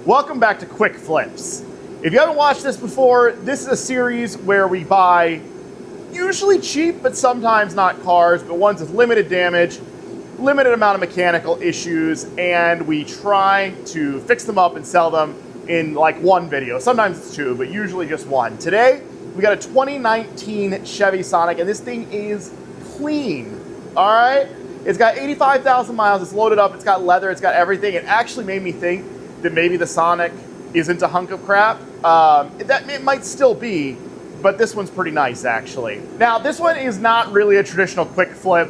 Welcome back to Quick Flips. If you haven't watched this before, this is a series where we buy usually cheap, but sometimes not cars, but ones with limited damage, limited amount of mechanical issues, and we try to fix them up and sell them in like one video. Sometimes it's two, but usually just one. Today, we got a 2019 Chevy Sonic, and this thing is clean, all right? It's got 85,000 miles, it's loaded up, it's got leather, it's got everything. It actually made me think that maybe the Sonic isn't a hunk of crap. It might still be, but this one's pretty nice, actually. Now, this one is not really a traditional quick flip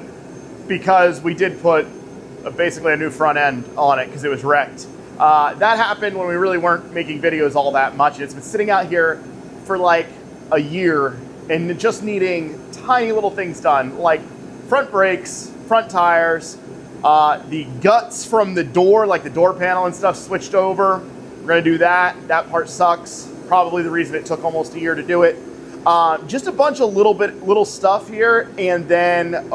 because we did put basically a new front end on it because it was wrecked. That happened when we really weren't making videos all that much. It's been sitting out here for like a year and just needing tiny little things done, like front brakes, front tires, the guts from the door, like the door panel and stuff, switched over. We're gonna do that. That part sucks. Probably the reason it took almost a year to do it. Just a bunch of little stuff here, and then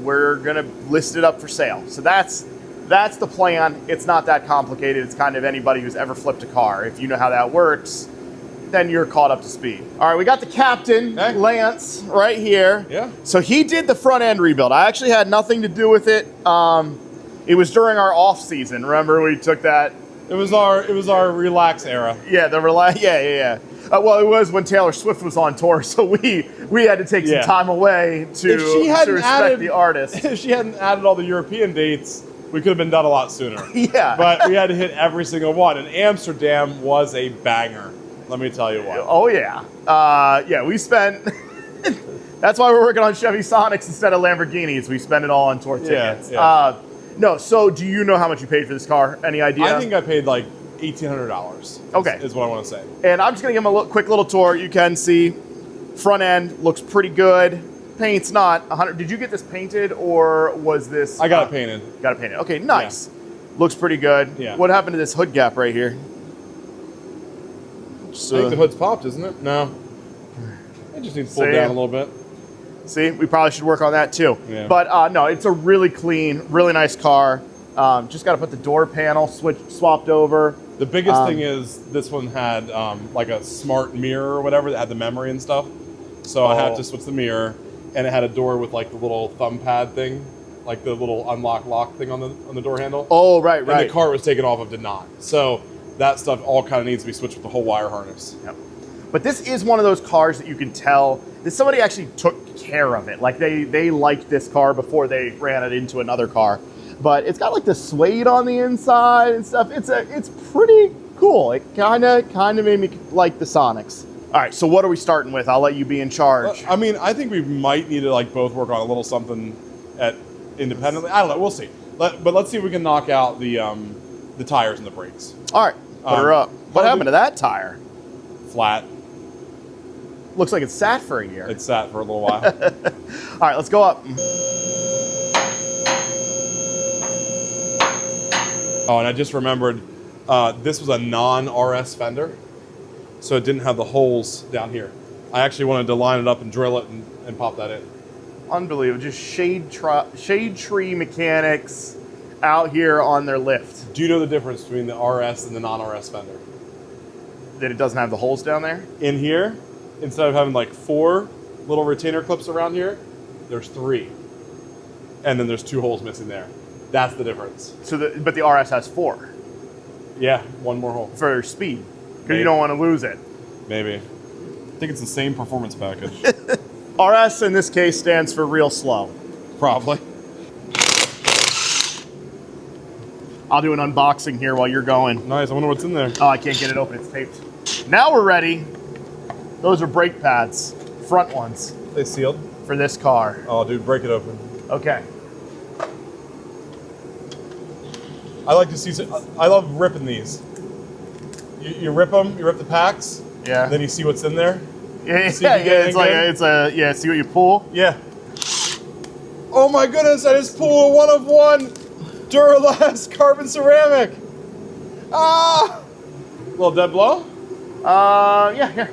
we're gonna list it up for sale. So that's the plan. It's not that complicated. It's kind of anybody who's ever flipped a car. If you know how that works, then you're caught up to speed. All right, we got the captain, Lance, right here. Yeah. So he did the front end rebuild. I actually had nothing to do with it. It was during our off season. Remember we took that? It was our relax era. Yeah, the relax. Yeah. Well, it was when Taylor Swift was on tour, so we had to take some time away to respect the artist. If she hadn't added all the European dates, we could have been done a lot sooner. Yeah. But we had to hit every single one, and Amsterdam was a banger. Let me tell you what. Oh, yeah. Yeah, we spent... That's why we're working on Chevy Sonics instead of Lamborghinis. We spend it all on tour tickets. Yeah. No, so do you know how much you paid for this car? Any idea? I think I paid like $1,800. Okay. Is what I want to say. And I'm just going to give him a quick little tour. You can see front end looks pretty good. Paint's not 100. Did you get this painted or was this... I got it painted. Got it painted. Okay, nice. Yeah. Looks pretty good. Yeah. What happened to this hood gap right here? I think the hood's popped, isn't it? No. It just needs pulled down a little bit. See, we probably should work on that too. Yeah. But no, it's a really clean, really nice car. Just got to put the door panel swapped over. The biggest thing is this one had like a smart mirror or whatever that had the memory and stuff. So I had to switch the mirror, and it had a door with like the little thumb pad thing, like the little unlock lock thing on the door handle. Oh, right. And the car it was taken off of did not. So that stuff all kind of needs to be switched with the whole wire harness. Yep. But this is one of those cars that you can tell that somebody actually took care of it. Like they liked this car before they ran it into another car. But it's got like the suede on the inside and stuff. It's pretty cool. It kind of made me like the Sonics. All right, so what are we starting with? I'll let you be in charge. I mean, I think we might need to like both work on a little something independently. I don't know. We'll see. But let's see if we can knock out the tires and the brakes. All right, put her up. What happened to that tire? Flat. Looks like it sat for a year. It sat for a little while. All right, let's go up. Oh, and I just remembered, this was a non-RS fender, so it didn't have the holes down here. I actually wanted to line it up and drill it and pop that in. Unbelievable. Just shade tree mechanics out here on their lift. Do you know the difference between the RS and the non-RS fender? That it doesn't have the holes down there? In here, instead of having like 4 little retainer clips around here, there's 3. And then there's 2 holes missing there. That's the difference. But the RS has 4. Yeah, 1 more hole. For speed. Because you don't want to lose it. Maybe. I think it's the same performance package. RS in this case stands for real slow. Probably. I'll do an unboxing here while you're going. Nice, I wonder what's in there. Oh, I can't get it open, it's taped. Now we're ready. Those are brake pads, front ones. They sealed? For this car. Oh, dude, break it open. Okay. I like to see, I love ripping these. You rip them, you rip the packs. Yeah. Then you see what's in there. Yeah, see what you pull? Yeah. Oh my goodness, I just pulled a 1 of 1 Duralast carbon ceramic. Ah! Little dead blow? Yeah, here.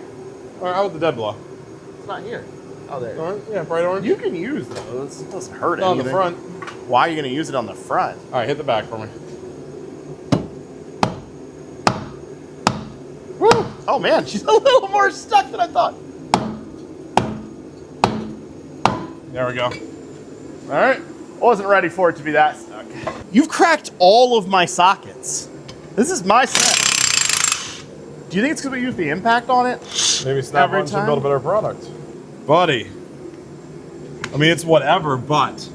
All right, how about the dead blow? It's not here. Oh, there. Orange? Yeah, bright orange. You can use those. It doesn't hurt on anything. the front. Why are you going to use it on the front? All right, hit the back for me. Oh man, she's a little more stuck than I thought. There we go. All right. I wasn't ready for it to be that stuck. You've cracked all of my sockets. This is my set. Do you think it's because we use the impact on it? Maybe Snap-on should build a better product. Buddy. I mean, it's whatever, but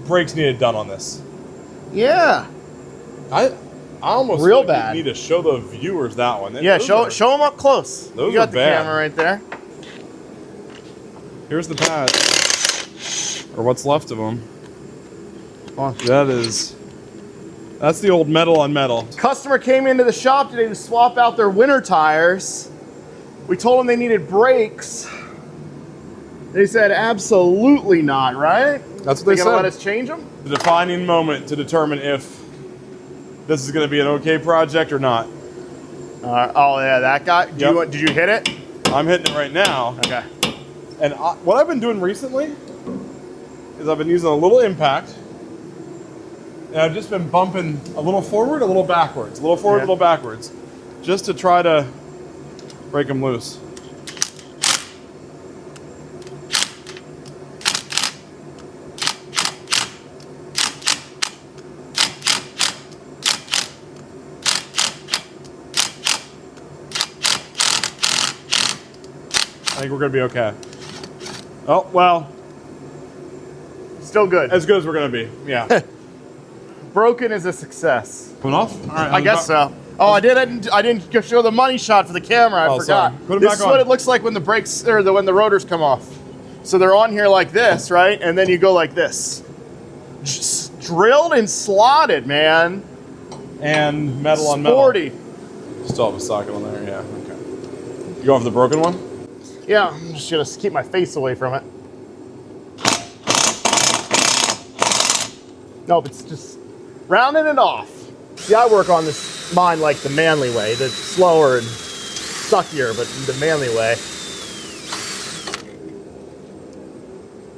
brakes needed done on this. Yeah. I almost real bad. Need to show the viewers that one. Yeah, show them up close. Those you got are the bad. camera right there. Here's the pad. Or what's left of them. Oh. That's the old metal on metal. Customer came into the shop today to swap out their winter tires. We told them they needed brakes. They said absolutely not, right? That's what they said. Gonna let us change them? The defining moment to determine if this is going to be an okay project or not. Oh yeah, that guy. Did you hit it? I'm hitting it right now. Okay. And what I've been doing recently is I've been using a little impact, and I've just been bumping a little forward, a little backwards, a little forward, a little backwards, just to try to break them loose. I think we're going to be okay. Oh, well. Still good. As good as we're going to be, yeah. Broken is a success. Coming off? All right, I guess so. Oh, I didn't show the money shot for the camera. I forgot. Put it This back is on. what it looks like when the brakes or when the rotors come off. So they're on here like this, right? And then you go like this. Just drilled and slotted, man. And metal on metal. Sporty. Still have a socket on there, yeah. Okay. You going for the broken one? Yeah, I'm just gonna keep my face away from it. Nope, it's just rounding it off. See, I work on this mine like the manly way, the slower and suckier, but the manly way.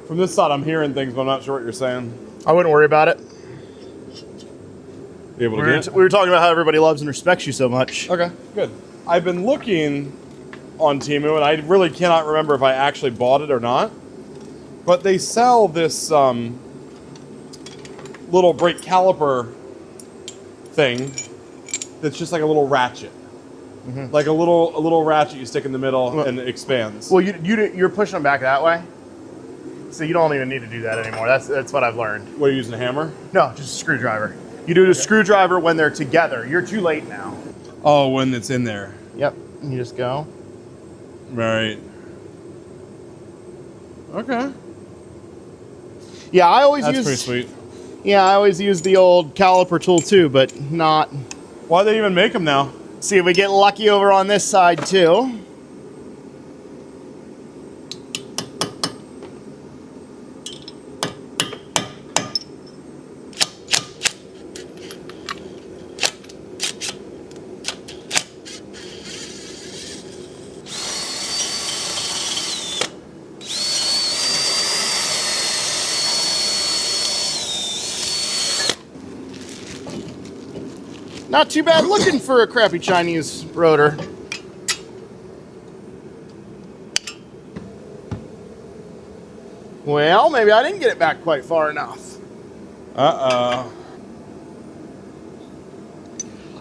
From this side, I'm hearing things, but I'm not sure what you're saying. I wouldn't worry about it. Be able to get it? We were talking about how everybody loves and respects you so much. Okay, good. I've been looking on Temu, and I really cannot remember if I actually bought it or not. But they sell this little brake caliper thing that's just like a little ratchet. Mm-hmm. Like a little ratchet you stick in the middle and it expands. Well, you're pushing them back that way, so you don't even need to do that anymore. That's what I've learned. What, are you using a hammer? No, just a screwdriver. You do the screwdriver when they're together. You're too late now. Oh, when it's in there. Yep. You just go. Right. Okay. Yeah, I always That's use. pretty sweet. Yeah, I always use the old caliper tool too, but not. Why do they even make them now? See if we get lucky over on this side too. Not too bad looking for a crappy Chinese rotor. Well, maybe I didn't get it back quite far enough. Uh-oh.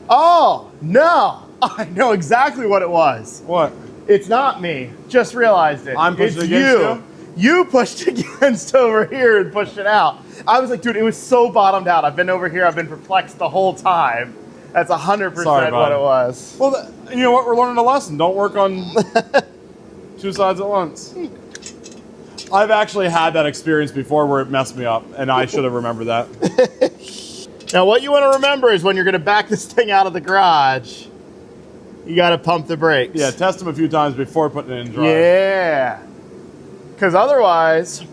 Oh, no. I know exactly what it was. What? It's not me. Just realized it. I'm pushing it's against you? You pushed against over here and pushed it out. I was like, dude, it was so bottomed out. I've been over here. I've been perplexed the whole time. That's 100% what it was. Well, you know what? We're learning a lesson. Don't work on two sides at once. I've actually had that experience before where it messed me up, and I should have remembered that. Now, what you want to remember is when you're going to back this thing out of the garage, you got to pump the brakes. Yeah, test them a few times before putting it in drive. Yeah. Because otherwise,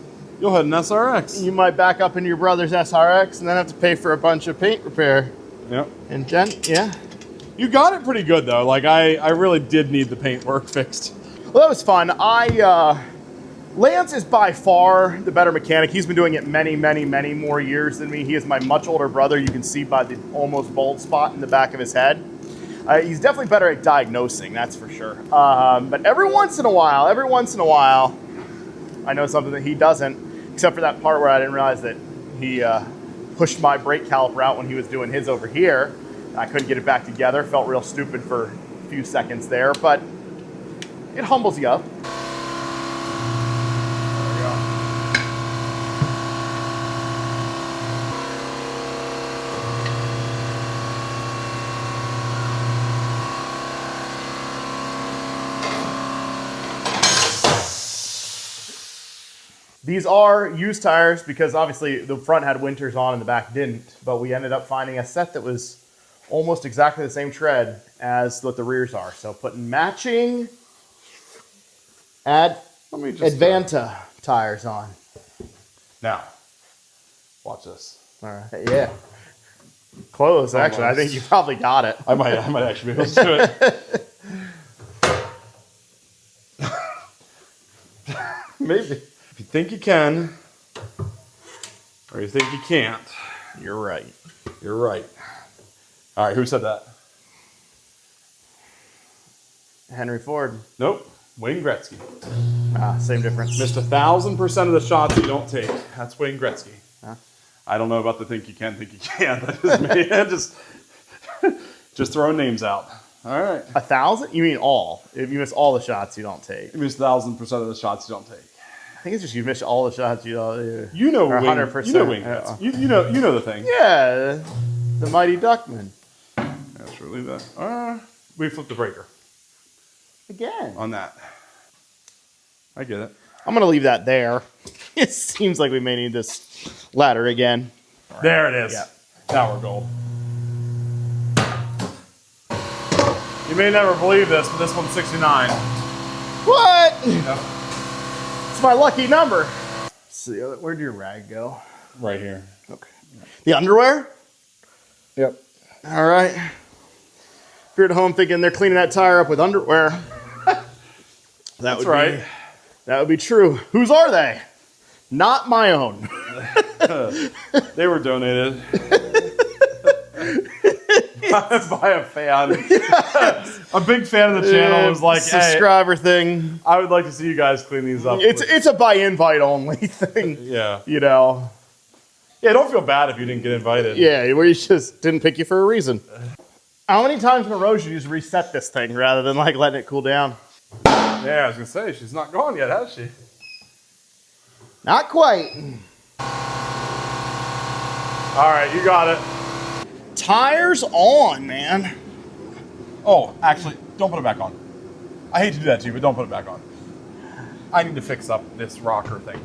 you'll hit an SRX. You might back up into your brother's SRX and then have to pay for a bunch of paint repair. Yep. And yeah. You got it pretty good, though. Like, I really did need the paint work fixed. Well, that was fun. Lance is by far the better mechanic. He's been doing it many, many, many more years than me. He is my much older brother. You can see by the almost bald spot in the back of his head. He's definitely better at diagnosing, that's for sure. But every once in a while, I know something that he doesn't, except for that part where I didn't realize that he pushed my brake caliper out when he was doing his over here. I couldn't get it back together. Felt real stupid for a few seconds there, but it humbles you up. These are used tires because obviously the front had winters on and the back didn't, but we ended up finding a set that was almost exactly the same tread as what the rears are. So putting matching Advanta tires on. Now, watch this. All right, yeah. Close, actually. I think you probably got it. I might actually be able to do it. Maybe. If you think you can, or you think you can't, You're right. you're right. All right, who said that? Henry Ford. Nope. Wayne Gretzky. Same difference. Missed 1,000% of the shots you don't take. That's Wayne Gretzky. Huh? I don't know about the think you can, think you can't. That is me. just throwing names out. All right. 1,000? You mean all? If you miss all the shots, you don't take. You missed 1,000% of the shots you don't take. I think it's just you miss all the shots you don't. You know or Wayne. 100%. You know Wayne Gretzky. You know the thing. Yeah, the Mighty Duckman. That's really that. We flipped the breaker Again. on that. I get it. I'm going to leave that there. It seems like we may need this ladder again. There it is. Yeah. Now we're gold. You may never believe this, but this one's 69. What? Yep. It's my lucky number. So where'd your rag go? Right here. Okay. The underwear? Yep. All right. If you're at home thinking they're cleaning that tire up with underwear, That's right. That would be true. Whose are they? Not my own. They were donated by a fan. Yes. A big fan of the channel was like, subscriber thing. I would like to see you guys clean these up. It's a by invite only thing. Yeah. You know. Yeah, don't feel bad if you didn't get invited. Yeah, we just didn't pick you for a reason. How many times in a row should you just reset this thing rather than like letting it cool down? Yeah, I was gonna say she's not gone yet, has she? Not quite. All right, you got it. Tires on, man. Oh, actually, don't put it back on. I hate to do that to you, but don't put it back on. I need to fix up this rocker thing.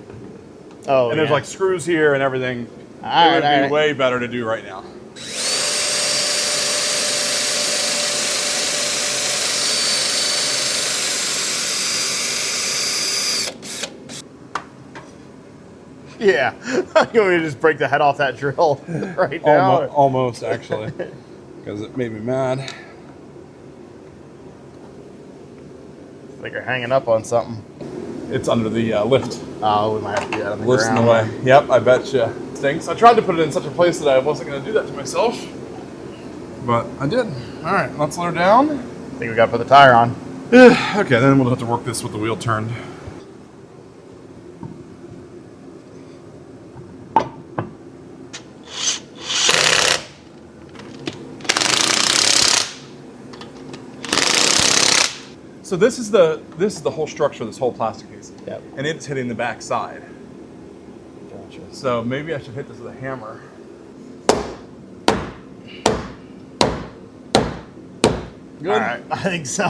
Oh, and there's like screws here and everything. All it would right, be way better to do right now. Yeah. You want me to just break the head off that drill right now? Almost, actually. Because it made me mad. I think you're hanging up on something. It's under the lift. Oh, we might have to do that on the Lift's in the ground. way. Yep, I bet you. Stinks. I tried to put it in such a place that I wasn't going to do that to myself. But I did. All right, let's let her down. I think we got to put the tire on. Okay, then we'll have to work this with the wheel turned. So this is the whole structure of this whole plastic casing. Yep. And it's hitting the back side. Gotcha. So maybe I should hit this with a hammer. Good. All right, I think so.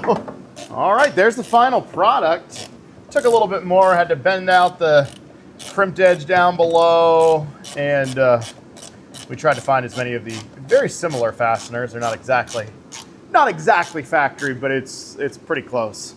All right, there's the final product. Took a little bit more, had to bend out the crimped edge down below, and we tried to find as many of the very similar fasteners. They're not exactly factory, but it's pretty close.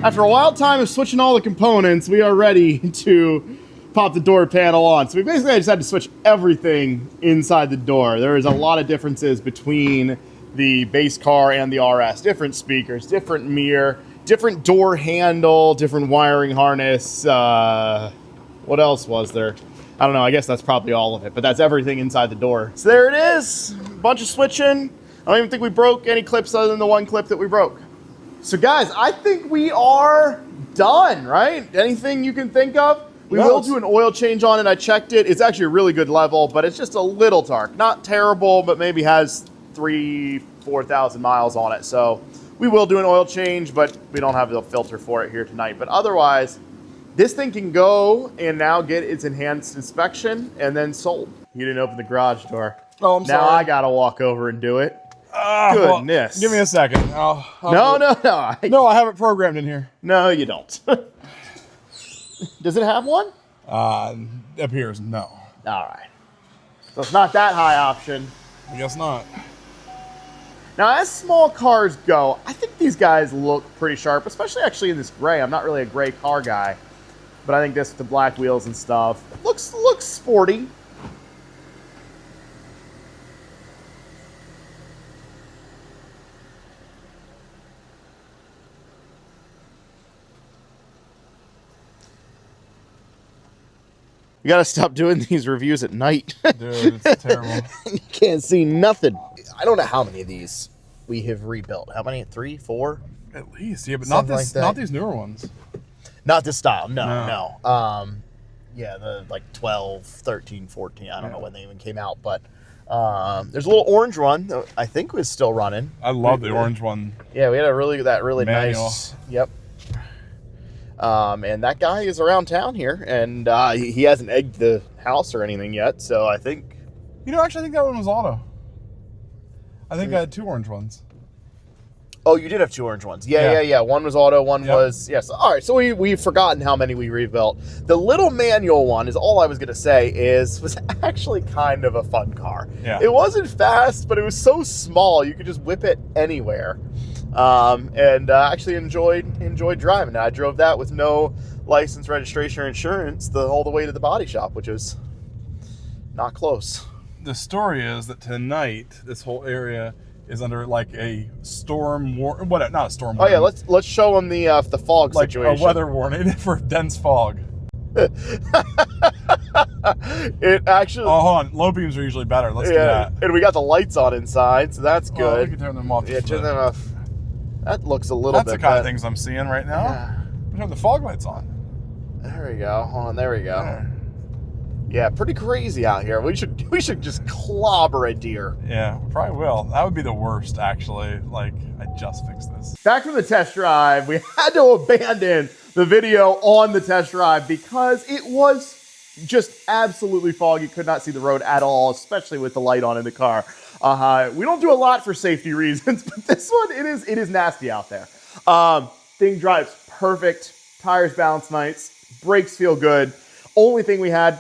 After a wild time of switching all the components, we are ready to pop the door panel on. So we basically just had to switch everything inside the door. There is a lot of differences between the base car and the RS. Different speakers, different mirror, different door handle, different wiring harness. What else was there? I don't know. I guess that's probably all of it, but that's everything inside the door. So there it is. A bunch of switching. I don't even think we broke any clips other than the one clip that we broke. So guys, I think we are done, right? Anything you can think of? We will do an oil change on it. I checked it. It's actually a really good level, but it's just a little dark. Not terrible, but maybe has 3,000-4,000 miles on it. So we will do an oil change, but we don't have the filter for it here tonight. But otherwise, this thing can go and now get its enhanced inspection and then sold. You didn't open the garage door. Oh, I'm sorry. Now I got to walk over and do it. Goodness. Well, give me a second. No. No, I have it programmed in here. No, you don't. Does it have one? Appears no. All right. So it's not that high option. I guess not. Now, as small cars go, I think these guys look pretty sharp, especially actually in this gray. I'm not really a gray car guy, but I think this with the black wheels and stuff looks sporty. You gotta stop doing these reviews at night. Dude, it's terrible. You can't see nothing. I don't know how many of these we have rebuilt. How many? 3, 4? At least, yeah, but Something like that. not these newer ones. Not this style. No. Yeah, the like 12, 13, 14. I don't know when they even came out, but there's a little orange one that I think was still running. I love the orange one. Yeah, we had a really Manual. nice. Yep. And that guy is around town here, and he hasn't egged the house or anything yet, so I think... You know, actually, I think that one was auto. I think I had 2 orange ones. Oh, you did have 2 orange ones. Yeah. One was auto, one was... Yes. All right, so we've forgotten how many we rebuilt. The little manual one is all I was going to say was actually kind of a fun car. Yeah. It wasn't fast, but it was so small, you could just whip it anywhere. And actually enjoyed driving. I drove that with no license, registration, or insurance all the way to the body shop, which was not close. The story is that tonight this whole area is under like a storm warning. What? Not a storm warning. Oh yeah, let's show them the fog like situation. A weather warning for dense fog. It actually. Oh, hold on. Low beams are usually better. Let's do that. And we got the lights on inside, so that's good. Well, we can turn them off. Yeah, turn them off. That looks a little bit. That's the kind of things I'm seeing right now. Yeah. We have the fog lights on. There we go. Hold on. There we go. Yeah, pretty crazy out here. We should just clobber a deer. Yeah, we probably will. That would be the worst, actually. Like, I just fixed this. Back from the test drive, we had to abandon the video on the test drive because it was just absolutely foggy. Could not see the road at all, especially with the light on in the car. We don't do a lot for safety reasons, but this one, it is nasty out there. Thing drives perfect. Tires balance nice. Brakes feel good. Only thing we had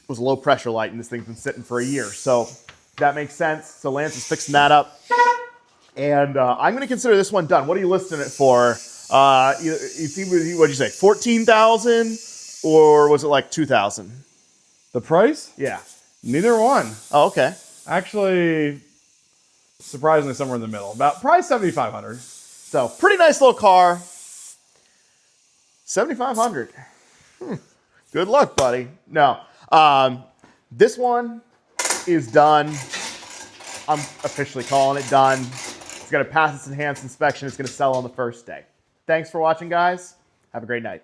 was a low pressure light, and this thing's been sitting for a year. So that makes sense. So Lance is fixing that up. And I'm going to consider this one done. What are you listing it for? What'd you say, 14,000 or was it like 2,000? The price? Yeah. Neither one. Oh, okay. Actually, surprisingly, somewhere in the middle. About probably 7,500. So pretty nice little car. 7,500. Good luck, buddy. No. This one is done. I'm officially calling it done. It's going to pass its enhanced inspection. It's going to sell on the first day. Thanks for watching, guys. Have a great night.